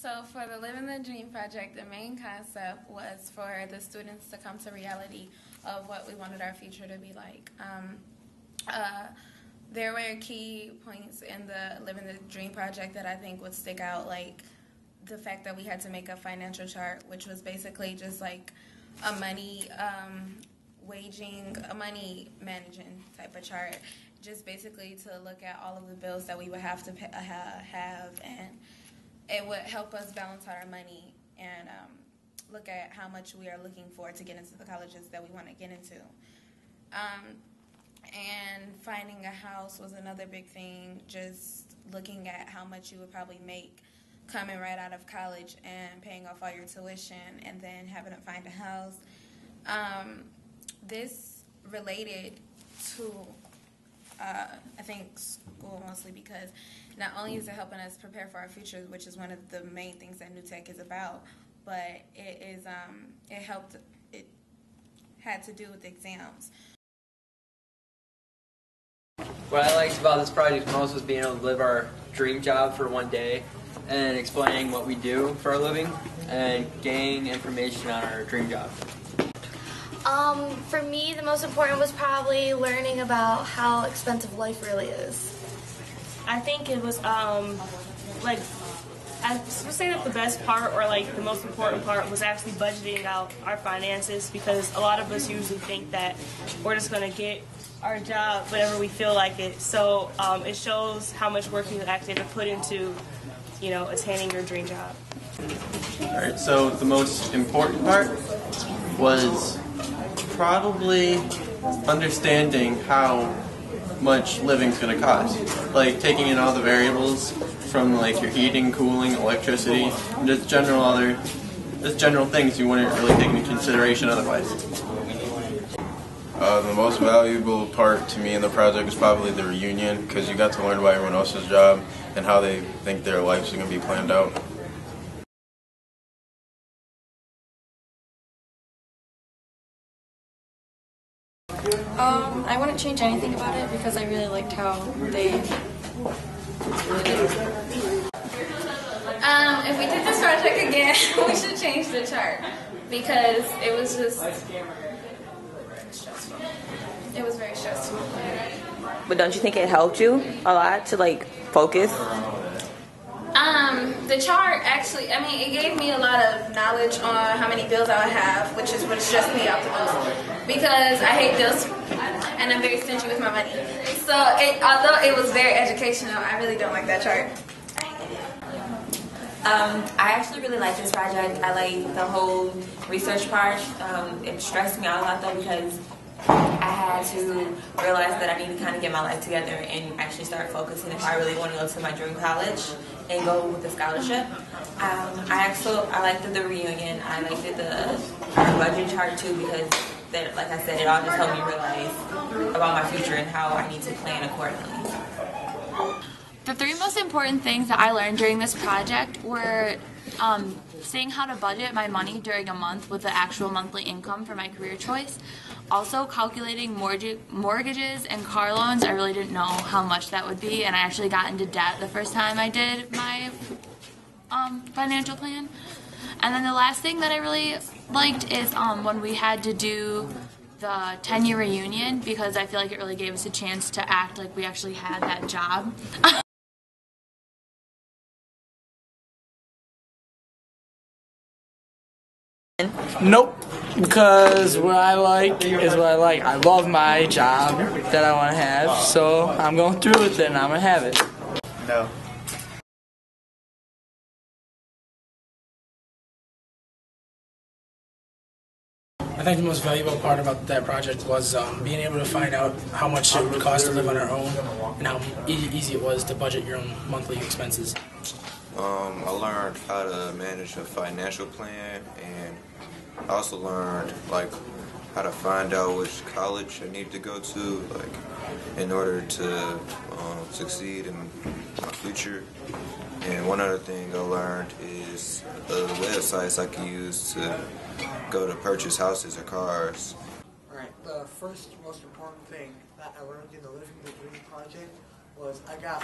So for the Living the Dream project, the main concept was for the students to come to reality of what we wanted our future to be like. There were key points in the Living the Dream project that I think would stick out, like the fact that we had to make a financial chart, which was basically just like a money a money managing type of chart, just basically to look at all of the bills that we would have to have, and it would help us balance out our money and look at how much we are looking for to get into the colleges that we want to get into. And finding a house was another big thing, just looking at how much you would probably make coming right out of college and paying off all your tuition and then having to find a house. This related to, I think, school mostly, because not only is it helping us prepare for our future, which is one of the main things that New Tech is about, but it had to do with exams. What I liked about this project most was being able to live our dream job for one day and explaining what we do for a living and gaining information on our dream job. For me, the most important was probably learning about how expensive life really is. I think it was, I would say that the best part, or like the most important part, was actually budgeting out our finances, because a lot of us usually think that we're just going to get our job whenever we feel like it. So it shows how much work you actually have to put into, attaining your dream job. Alright, so the most important part was probably understanding how much living's going to cost. Like taking in all the variables from like your heating, cooling, electricity, and just general things you wouldn't really take into consideration otherwise. The most valuable part to me in the project was probably the reunion, because you got to learn about everyone else's job and how they think their lives are going to be planned out. I wouldn't change anything about it because I really liked how they did it. If we did this project again, we should change the chart, because it was just stressful. It was very stressful. But don't you think it helped you a lot to focus? The chart actually, it gave me a lot of knowledge on how many bills I would have, which is what stressed me out the most, because I hate bills and I'm very stingy with my money. So although it was very educational, I really don't like that chart. I actually really like this project. I like the whole research part. It stressed me out a lot though, because I had to realize that I need to kind of get my life together and actually start focusing if I really want to go to my dream college and go with the scholarship. I liked the reunion. I liked the budget chart too, because like I said, it all just helped me realize about my future and how I need to plan accordingly. The three most important things that I learned during this project were seeing how to budget my money during a month with the actual monthly income for my career choice. Also calculating mortgages and car loans. I really didn't know how much that would be, and I actually got into debt the first time I did my financial plan. And then the last thing that I really liked is when we had to do the 10-year reunion, because I feel like it really gave us a chance to act like we actually had that job. Nope, because what I like is what I like. I love my job that I want to have, so I'm going through with it and I'm going to have it. No. I think the most valuable part about that project was being able to find out how much it would cost to live on our own and how easy it was to budget your own monthly expenses. I learned how to manage a financial plan, and I also learned how to find out which college I need to go to, in order to succeed in my future. And one other thing I learned is the websites I can use to go to purchase houses or cars. Alright, the first most important thing that I learned in the Living the Dream project was I got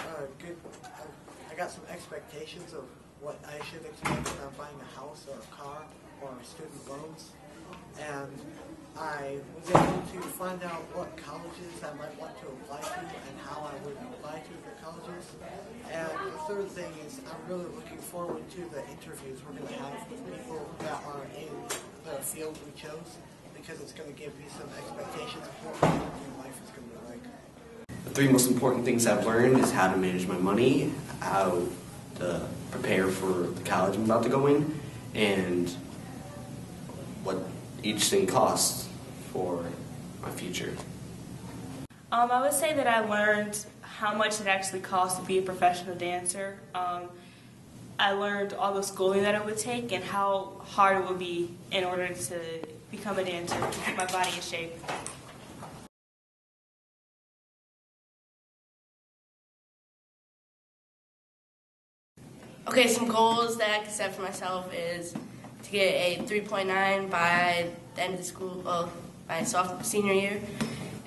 some expectations of what I should expect when I'm buying a house or a car or student loans. And I was able to find out what colleges I might want to apply to and how I would apply to the colleges. And the third thing is I'm really looking forward to the interviews we're going to have with people that are in the field we chose, because it's going to give me some expectations of what my working life is going to be like. The three most important things I've learned is how to manage my money, how to prepare for the college I'm about to go in, and what each thing costs for my future. I would say that I learned how much it actually costs to be a professional dancer. I learned all the schooling that it would take and how hard it would be in order to become a dancer, to keep my body in shape. Okay, some goals that I can set for myself is to get a 3.9 by the end of the school, by senior year,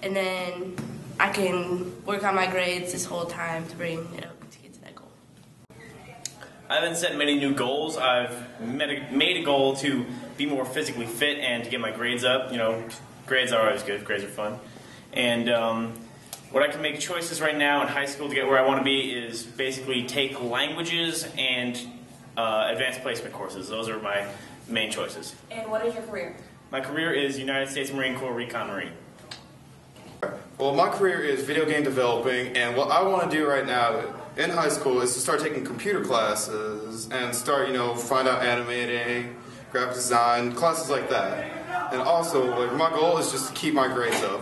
and then I can work on my grades this whole time to bring it up to get to that goal. I haven't set many new goals. I've made a goal to be more physically fit and to get my grades up. You know, grades are always good. Grades are fun. And what I can make choices right now in high school to get where I want to be is basically take languages and advanced placement courses. Those are my main choices. And what is your career? My career is United States Marine Corps Recon Marine. Well, my career is video game developing, and what I want to do right now in high school is to start taking computer classes and start, find out animating, graphic design, classes like that. And also, my goal is just to keep my grades up.